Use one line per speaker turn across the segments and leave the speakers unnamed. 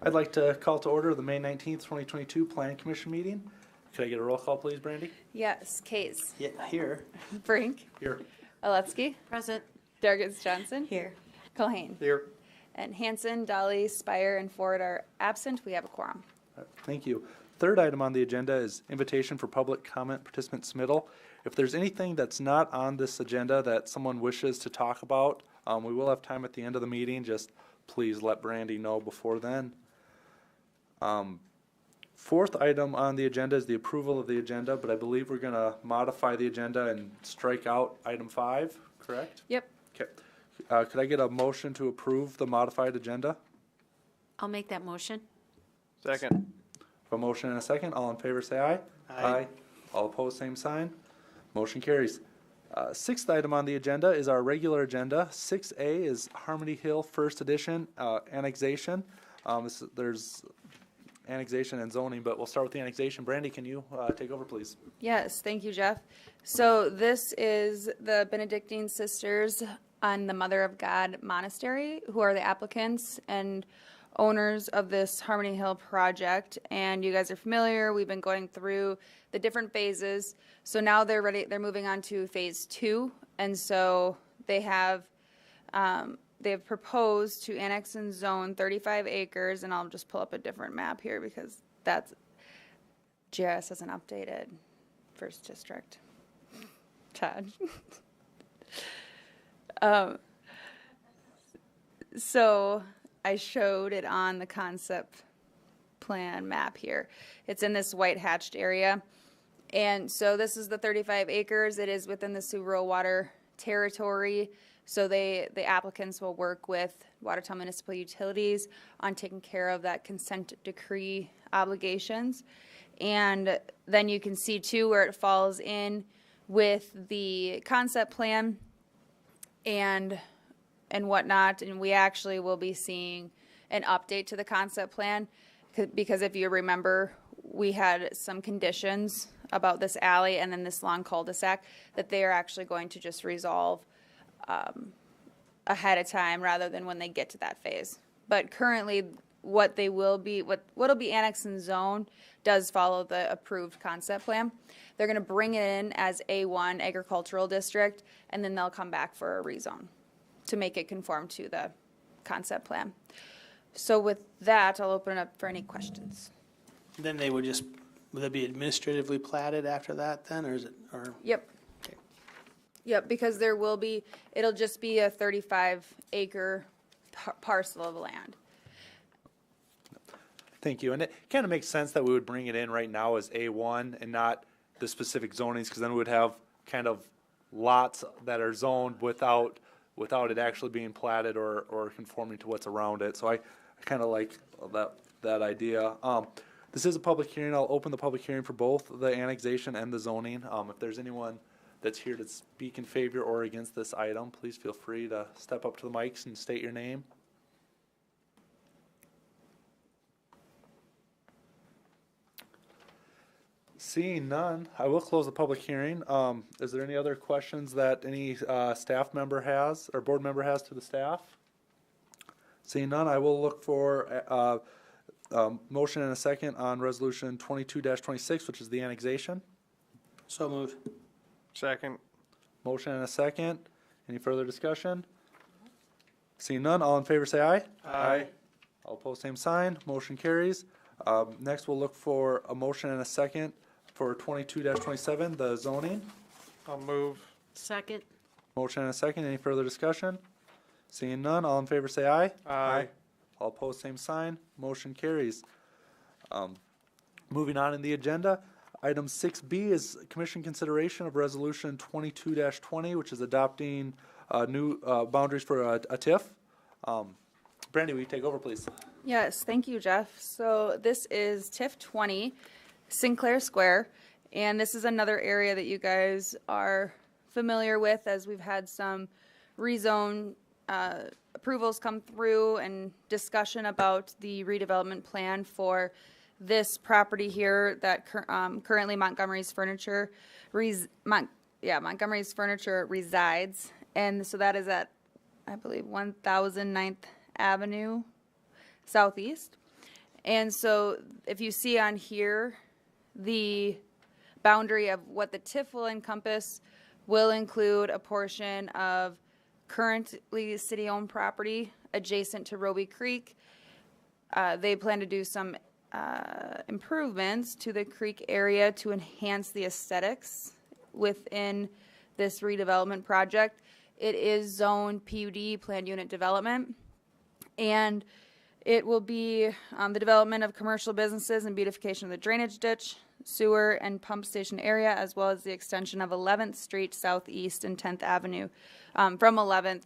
I'd like to call to order the May 19th, 2022 Planning Commission meeting. Could I get a roll call, please, Brandy?
Yes, Case.
Yeah, here.
Brink.
Here.
Aletsky.
Present.
Dargis Johnson.
Here.
Culhane.
Here.
And Hanson, Dolly, Spire, and Ford are absent. We have a quorum.
Thank you. Third item on the agenda is invitation for public comment participant submittal. If there's anything that's not on this agenda that someone wishes to talk about, we will have time at the end of the meeting. Just please let Brandy know before then. Fourth item on the agenda is the approval of the agenda, but I believe we're going to modify the agenda and strike out item 5, correct?
Yep.
Okay. Could I get a motion to approve the modified agenda?
I'll make that motion.
Second.
A motion and a second. All in favor say aye.
Aye.
All opposed, same sign. Motion carries. Sixth item on the agenda is our regular agenda. 6A is Harmony Hill First Edition annexation. There's annexation and zoning, but we'll start with the annexation. Brandy, can you take over, please?
Yes, thank you, Jeff. So this is the Benedictine Sisters on the Mother of God Monastery, who are the applicants and owners of this Harmony Hill project. And you guys are familiar, we've been going through the different phases. So now they're ready, they're moving on to phase 2. And so they have proposed to annex and zone 35 acres, and I'll just pull up a different map here because that's, GIS hasn't updated first district. Todd. So I showed it on the concept plan map here. It's in this white hatched area. And so this is the 35 acres. It is within the Sioux Rural Water Territory. So the applicants will work with Watertown Municipal Utilities on taking care of that consent decree obligations. And then you can see too where it falls in with the concept plan and whatnot. And we actually will be seeing an update to the concept plan because if you remember, we had some conditions about this alley and then this long cul-de-sac that they are actually going to just resolve ahead of time rather than when they get to that phase. But currently what'll be annexed and zoned does follow the approved concept plan. They're going to bring it in as A1 agricultural district, and then they'll come back for a rezone to make it conform to the concept plan. So with that, I'll open it up for any questions.
Then they would they be administratively platted after that then, or is it, or?
Yep.
Okay.
Yep, because it'll just be a 35-acre parcel of land.
Thank you. And it kind of makes sense that we would bring it in right now as A1 and not the specific zonings, because then we would have kind of lots that are zoned without it actually being platted or conforming to what's around it. So I kind of like that idea. This is a public hearing. I'll open the public hearing for both the annexation and the zoning. If there's anyone that's here to speak in favor or against this item, please feel free to step up to the mics and state your name. Seeing none, I will close the public hearing. Is there any other questions that any staff member has or board member has to the staff? Seeing none, I will look for motion and a second on resolution 22-26, which is the annexation.
So moved.
Second.
Motion and a second. Any further discussion? Seeing none, all in favor say aye.
Aye.
All opposed, same sign. Motion carries. Next, we'll look for a motion and a second for 22-27, the zoning.
I'll move.
Second.
Motion and a second. Any further discussion? Seeing none, all in favor say aye.
Aye.
All opposed, same sign. Motion carries. Moving on in the agenda, item 6B is commission consideration of resolution 22-20, which is adopting new boundaries for a TIF. Brandy, will you take over, please?
Yes, thank you, Jeff. So this is TIF 20, Sinclair Square, and this is another area that you guys are familiar with as we've had some rezone approvals come through and discussion about the redevelopment plan for this property here that currently Montgomery's Furniture Montgomery's Furniture resides, and so that is at, I believe, 1009th Avenue Southeast. And so if you see on here, the boundary of what the TIF will encompass will include a portion of currently city-owned property adjacent to Roby Creek. They plan to do some improvements to the creek area to enhance the aesthetics within this redevelopment project. It is zoned PUD, planned unit development, and it will be the development of commercial businesses and beautification of the drainage ditch, sewer, and pump station area, as well as the extension of 11th Street Southeast and 10th Avenue from 11th,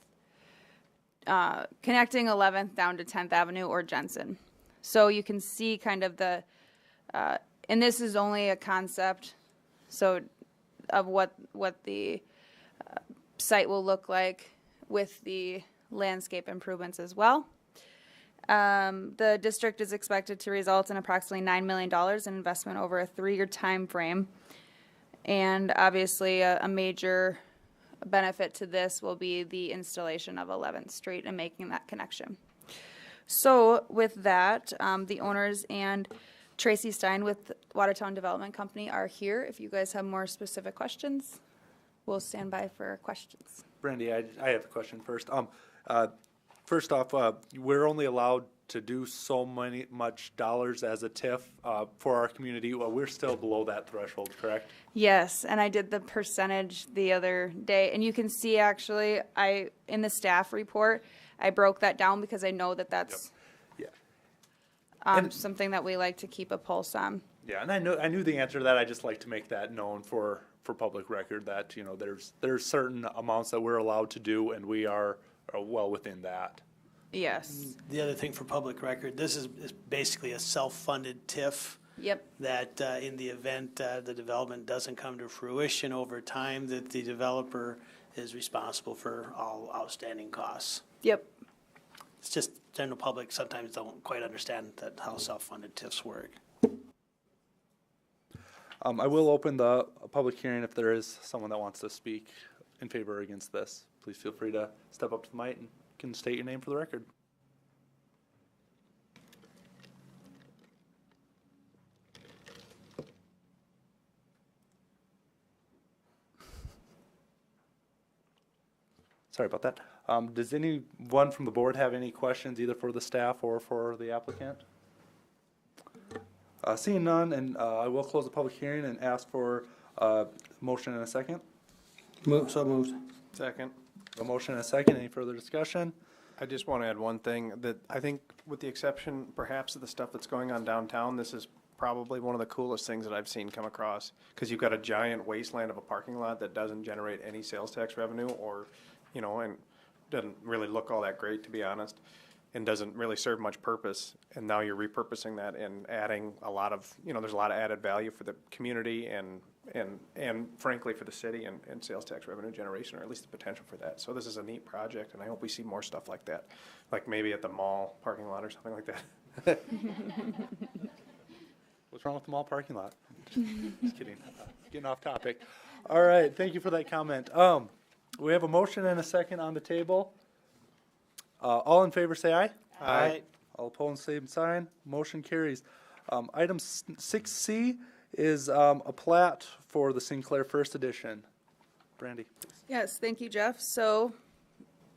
connecting 11th down to 10th Avenue or Jensen. So you can see kind of the, and this is only a concept, so of what the site will look like with the landscape improvements as well. The district is expected to result in approximately $9 million in investment over a 3-year time frame. And obviously a major benefit to this will be the installation of 11th Street and making that connection. So with that, the owners and Tracy Stein with Watertown Development Company are here. If you guys have more specific questions, we'll stand by for questions.
Brandy, I have a question first. First off, we're only allowed to do so much dollars as a TIF for our community. Well, we're still below that threshold, correct?
Yes, and I did the percentage the other day, and you can see actually, in the staff report, I broke that down because I know that that's
Yep. Yeah.
something that we like to keep a pulse on.
Yeah, and I knew the answer to that. I just like to make that known for public record that, you know, there's certain amounts that we're allowed to do, and we are well within that.
Yes.
The other thing for public record, this is basically a self-funded TIF.
Yep.
That in the event the development doesn't come to fruition over time, that the developer is responsible for all outstanding costs.
Yep.
It's just general public sometimes don't quite understand how self-funded TIFs work.
I will open the public hearing if there is someone that wants to speak in favor or against this. Please feel free to step up to the mic and can state your name for the record. Sorry about that. Does anyone from the board have any questions either for the staff or for the applicant? Seeing none, and I will close the public hearing and ask for a motion in a second.
So moved.
Second.
A motion and a second. Any further discussion?
I just want to add one thing, that I think with the exception perhaps of the stuff that's going on downtown, this is probably one of the coolest things that I've seen come across. Because you've got a giant wasteland of a parking lot that doesn't generate any sales tax revenue, or, you know, and doesn't really look all that great, to be honest, and doesn't really serve much purpose. And now you're repurposing that and adding a lot of, you know, there's a lot of added value for the community and frankly for the city and sales tax revenue generation, or at least the potential for that. So this is a neat project, and I hope we see more stuff like that, like maybe at the mall parking lot or something like that.
What's wrong with the mall parking lot? Just kidding. Getting off topic. All right, thank you for that comment. We have a motion and a second on the table. All in favor say aye.
Aye.
All opposed, same sign. Motion carries. Item 6C is a plat for the Sinclair First Edition. Brandy.
Yes, thank you, Jeff. So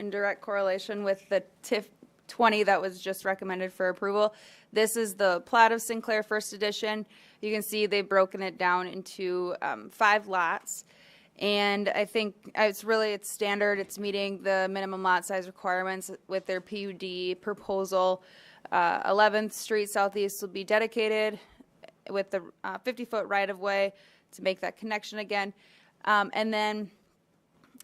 in direct correlation with the TIF 20 that was just recommended for approval, this is the plat of Sinclair First Edition. You can see they've broken it down into 5 lots. And I think it's standard. It's meeting the minimum lot size requirements with their PUD proposal. 11th Street Southeast will be dedicated with the 50-foot right-of-way to make that connection again. And then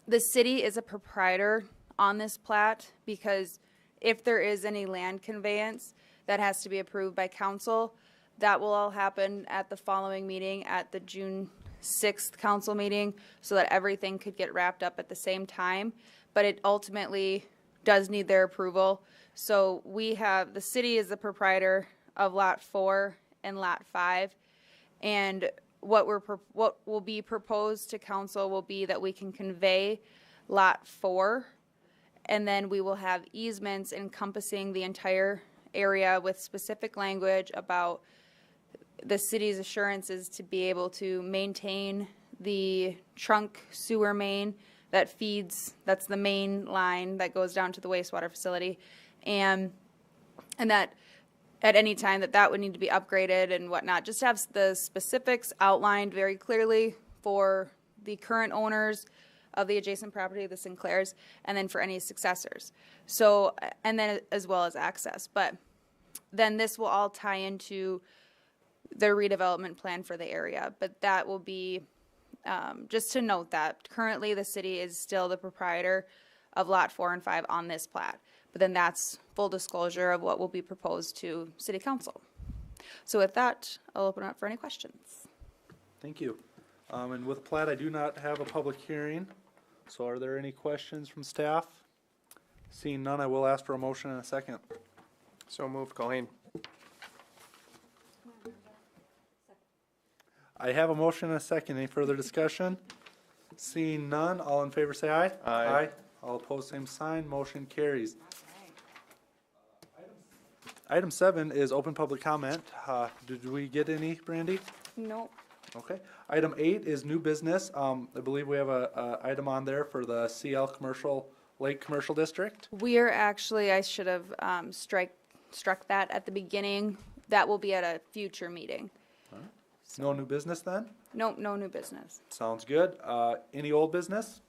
the city is a proprietor on this plat, because if there is any land conveyance that has to be approved by council, that will all happen at the following meeting, at the June 6th council meeting, so that everything could get wrapped up at the same time. But it ultimately does need their approval. So the city is the proprietor of lot 4 and lot 5, and what will be proposed to council will be that we can convey lot 4, and then we will have easements encompassing the entire area with specific language about the city's assurances to be able to maintain the trunk sewer main that feeds, that's the main line that goes down to the wastewater facility. And that at any time that would need to be upgraded and whatnot, just have the specifics outlined very clearly for the current owners of the adjacent property, the Sinclairs, and then for any successors. So, and then as well as access. But then this will all tie into the redevelopment plan for the area. But that will be, just to note that currently the city is still the proprietor of lot 4 and 5 on this plat. But then that's full disclosure of what will be proposed to city council. So with that, I'll open it up for any questions.
Thank you. And with the plat, I do not have a public hearing. So are there any questions from staff? Seeing none, I will ask for a motion in a second.
So moved, Colleen.
I have a motion and a second. Any further discussion? Seeing none, all in favor say aye.
Aye.
All opposed, same sign. Motion carries. Item 7 is open public comment. Did we get any, Brandy?
Nope.
Okay. Item 8 is new business. I believe we have a item on there for the CL Lake Commercial District.
We are actually, I should have struck that at the beginning. That will be at a future meeting.
No new business then?
Nope, no new business.
Sounds good. Any old business?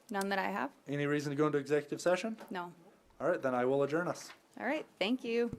None that I have?
Any reason to go into executive session?
No.
All right, then I will adjourn us.
All right, thank you.